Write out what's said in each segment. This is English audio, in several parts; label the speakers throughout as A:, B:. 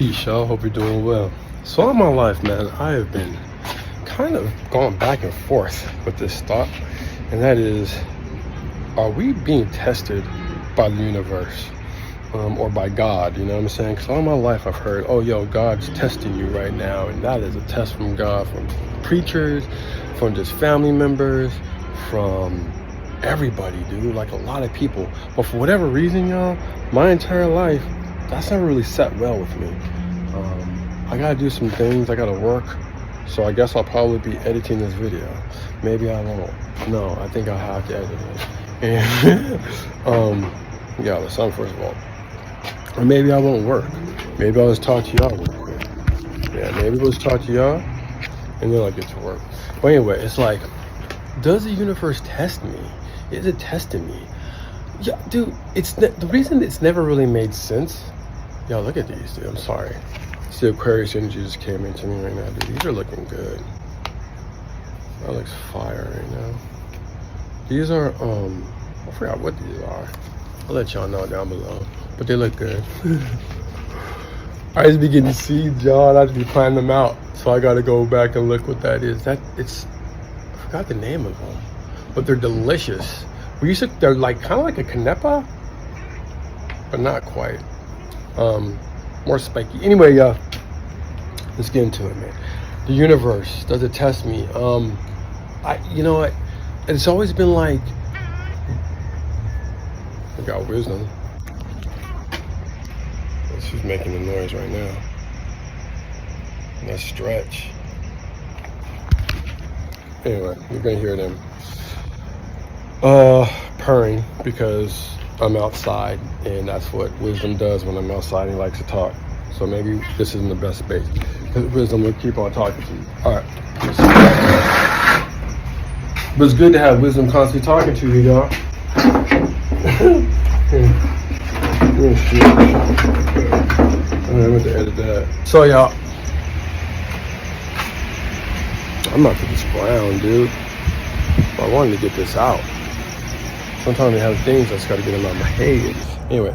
A: Peace, y'all. Hope you're doing well. So all my life, man, I have been kind of going back and forth with this thought, and that is, are we being tested by the universe or by God? You know what I'm saying? Because all my life I've heard, oh, yo, God's testing you right now, and that is a test from God, from preachers, from just family members, from everybody, dude. Like a lot of people. But for whatever reason, y'all, my entire life, that's never really sat well with me. I gotta do some things, I gotta work, so I guess I'll probably be editing this video. Maybe I won't. No, I think I'll have to edit it. And yeah, the sun first of all. Or maybe I won't work. Maybe I'll just talk to y'all real quick. Yeah, maybe I'll just talk to y'all and then I'll get to work. But anyway, it's like, does the universe test me? Is it testing me? Yeah, dude, the reason it's never really made sense. Yo, look at these, dude. I'm sorry. See, Aquarius energy just came into me right now, dude. These are looking good. That looks fire right now. These are, I forgot what these are. I'll let y'all know down below. But they look good. I just be getting seeds, y'all. I just be planting them out. So I gotta go back and look what that is. I forgot the name of them. But they're delicious. They're like kind of like a canepa, but not quite. More spiky. Anyway, let's get into it, man. The universe, does it test me? You know what? It's always been like, I got wisdom. She's making the noise right now. Let's stretch. Anyway, you're gonna hear them purring because I'm outside, and that's what wisdom does when I'm outside. He likes to talk. So maybe this isn't the best space, because wisdom will keep on talking to you. All right. But it's good to have wisdom constantly talking to you, y'all. I meant to edit that. So y'all, I'm not to this brown, dude. I wanted to get this out. Sometimes I have things I just gotta get them out of my head. Anyway,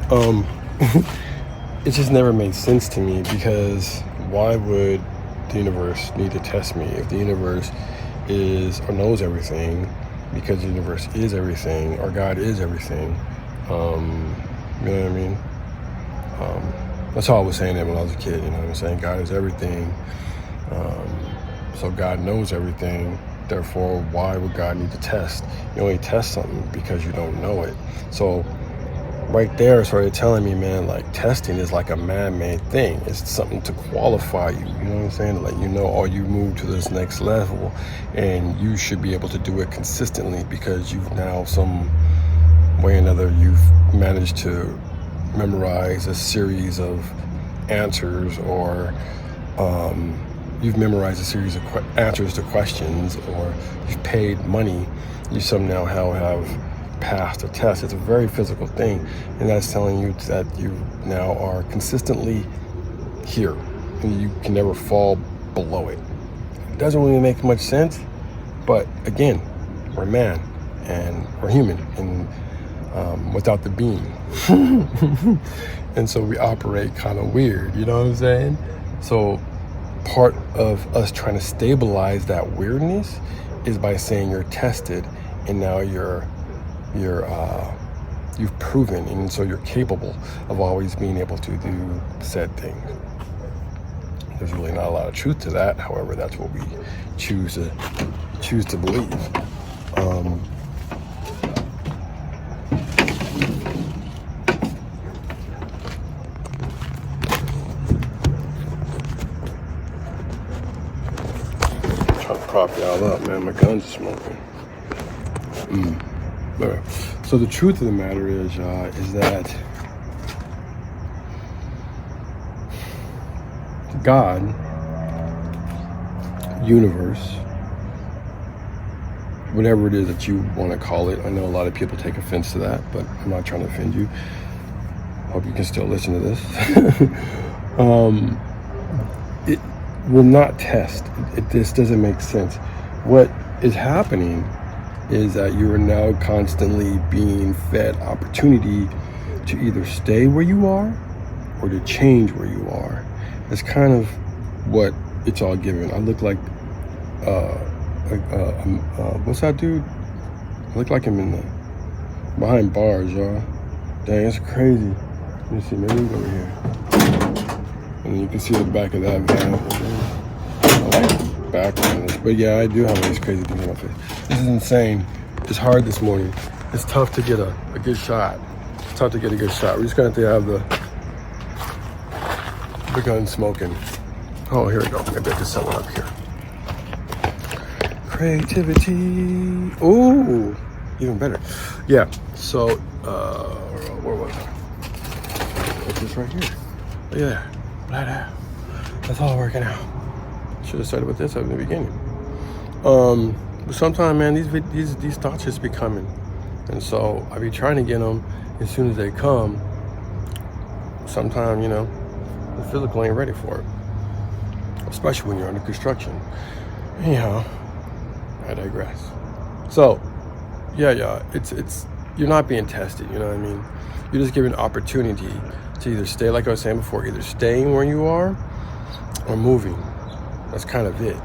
A: it just never made sense to me, because why would the universe need to test me if the universe is or knows everything? Because the universe is everything, or God is everything. You know what I mean? That's all I was saying that when I was a kid. You know what I'm saying? God is everything. So God knows everything. Therefore, why would God need to test? You only test something because you don't know it. So right there started telling me, man, like testing is like a man-made thing. It's something to qualify you. You know what I'm saying? To let you know, oh, you move to this next level, and you should be able to do it consistently because you've now some way or another you've managed to memorize a series of answers, or you've memorized a series of answers to questions, or you've paid money, you somehow have passed a test. It's a very physical thing, and that's telling you that you now are consistently here, and you can never fall below it. It doesn't really make much sense, but again, we're man, and we're human, and without the being. And so we operate kind of weird, you know what I'm saying? So part of us trying to stabilize that weirdness is by saying you're tested, and now you've proven, and so you're capable of always being able to do said thing. There's really not a lot of truth to that. However, that's what we choose to believe. Trying to prop y'all up, man. My gun's smoking. All right. So the truth of the matter is that God, universe, whatever it is that you want to call it. I know a lot of people take offense to that, but I'm not trying to offend you. Hope you can still listen to this. It will not test. This doesn't make sense. What is happening is that you are now constantly being fed opportunity to either stay where you are or to change where you are. It's kind of what it's all given. I look like, what's that dude? I look like I'm in the behind bars, y'all. Dang, it's crazy. Let me see, maybe we go over here. And you can see the back of that van. I like the background. But yeah, I do have all these crazy things on my face. This is insane. It's hard this morning. It's tough to get a good shot. It's tough to get a good shot. We're just gonna have to have the gun smoking. Oh, here we go. Maybe I can set one up here. Creativity. Ooh, even better. Yeah, so, where was I? It's just right here. Look at that. Right there. That's all working out. Should have started with this at the beginning. But sometimes, man, these thoughts just be coming. And so I be trying to get them as soon as they come. Sometimes, you know, the physical ain't ready for it. Especially when you're under construction. Anyhow, I digress. So, yeah, it's you're not being tested, you know what I mean? You're just given opportunity to either stay, like I was saying before, either staying where you are or moving. That's kind of it.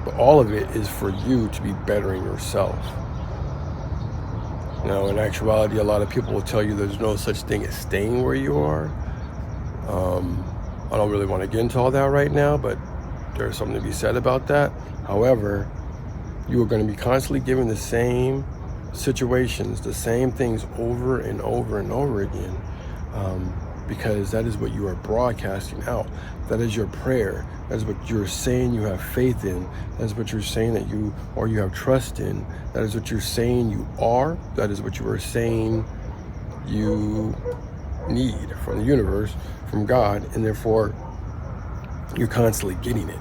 A: But all of it is for you to be bettering yourself. Now, in actuality, a lot of people will tell you there's no such thing as staying where you are. I don't really want to get into all that right now, but there's something to be said about that. However, you are going to be constantly given the same situations, the same things over and over and over again, because that is what you are broadcasting out. That is your prayer. That is what you're saying you have faith in. That is what you're saying that you have trust in. That is what you're saying you are. That is what you are saying you need from the universe, from God, and therefore you're constantly getting it.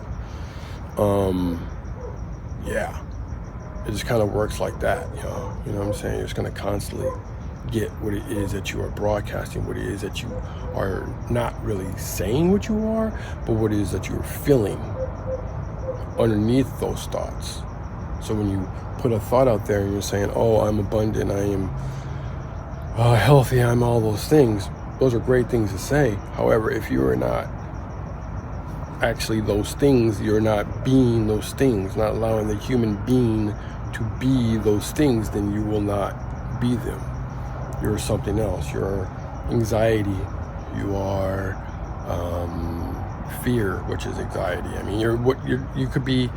A: Yeah, it just kind of works like that, you know what I'm saying? You're just going to constantly get what it is that you are broadcasting, what it is that you are not really saying what you are, but what it is that you're feeling underneath those thoughts. So when you put a thought out there and you're saying, oh, I'm abundant, I am healthy, I'm all those things, those are great things to say. However, if you are not actually those things, you're not being those things, not allowing the human being to be those things, then you will not be them. You're something else. You're anxiety. You are fear, which is anxiety. I mean, you could be,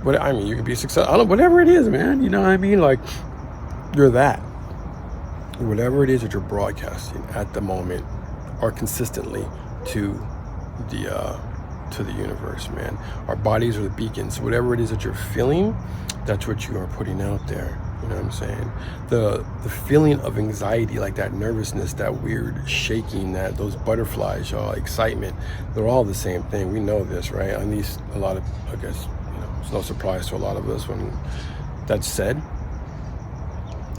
A: you could be successful. Whatever it is, man. You know what I mean? Like, you're that. Whatever it is that you're broadcasting at the moment, or consistently to the universe, man. Our bodies are the beacons. So whatever it is that you're feeling, that's what you are putting out there. You know what I'm saying? The feeling of anxiety, like that nervousness, that weird shaking, that those butterflies, y'all, excitement, they're all the same thing. We know this, right? At least a lot of, I guess, it's no surprise to a lot of us when that's said.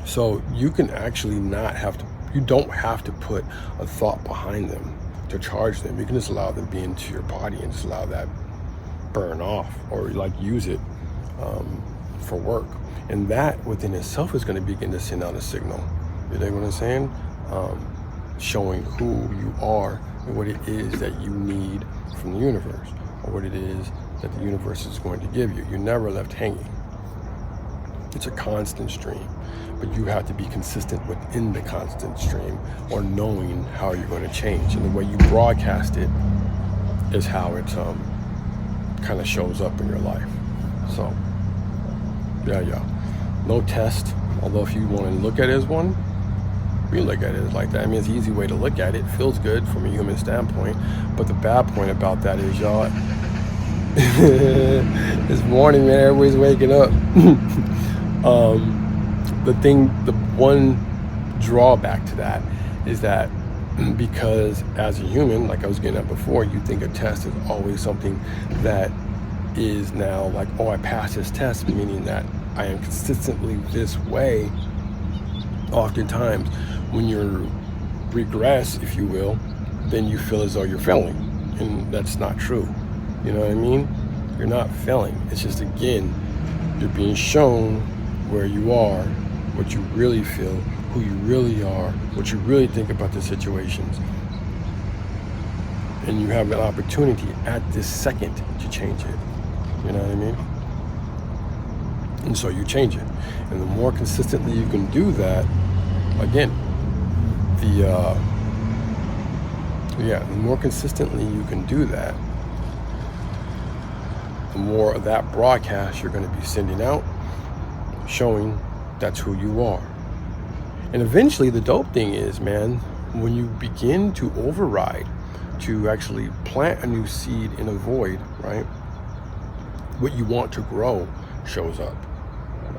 A: So you can actually you don't have to put a thought behind them to charge them. You can just allow them be into your body and just allow that burn off, or like use it for work. And that within itself is going to begin to send out a signal. You know what I'm saying? Showing who you are and what it is that you need from the universe, or what it is that the universe is going to give you. You're never left hanging. It's a constant stream, but you have to be consistent within the constant stream, or knowing how you're going to change. And the way you broadcast it is how it kind of shows up in your life. So, yeah. No test, although if you want to look at it as one, we look at it as like that. I mean, it's an easy way to look at it. It feels good from a human standpoint. But the bad point about that is, y'all, this morning, man, everybody's waking up. The one drawback to that is that because as a human, like I was getting at before, you think a test is always something that is now like, oh, I passed this test, meaning that I am consistently this way. Oftentimes, when you regress, if you will, then you feel as though you're failing, and that's not true. You know what I mean? You're not failing. It's just, again, you're being shown where you are, what you really feel, who you really are, what you really think about the situations. And you have an opportunity at this second to change it. You know what I mean? And so you change it. And the more consistently you can do that, again, the more consistently you can do that, the more of that broadcast you're going to be sending out, showing that's who you are. And eventually the dope thing is, man, when you begin to override, to actually plant a new seed in a void, right? What you want to grow shows up.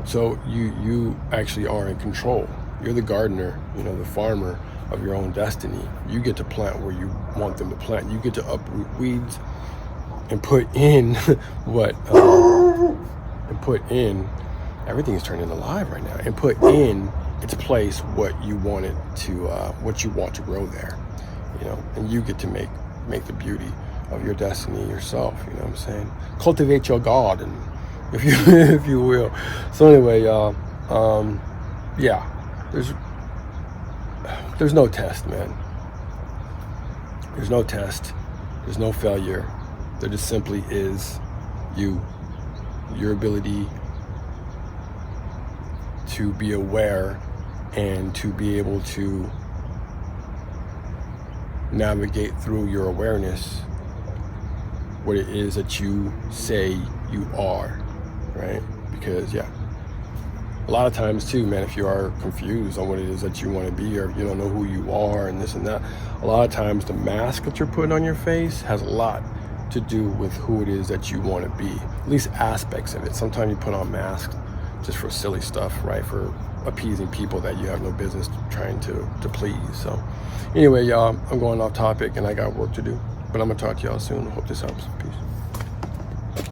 A: So you actually are in control. You're the gardener, the farmer of your own destiny. You get to plant where you want them to plant. You get to uproot weeds and put in everything is turning alive right now, and put in its place what you want to grow there, and you get to make the beauty of your destiny yourself. You know what I'm saying? Cultivate your garden, if you if you will. So anyway, there's no test, man. There's no test. There's no failure. There just simply is your ability to be aware and to be able to navigate through your awareness what it is that you say you are, right? Because a lot of times too, man, if you are confused on what it is that you want to be, or you don't know who you are and this and that, a lot of times the mask that you're putting on your face has a lot to do with who it is that you want to be, at least aspects of it. Sometimes you put on masks just for silly stuff, right? For appeasing people that you have no business trying to please. So anyway, y'all, I'm going off topic and I got work to do, but I'm gonna talk to y'all soon. Hope this helps. Peace.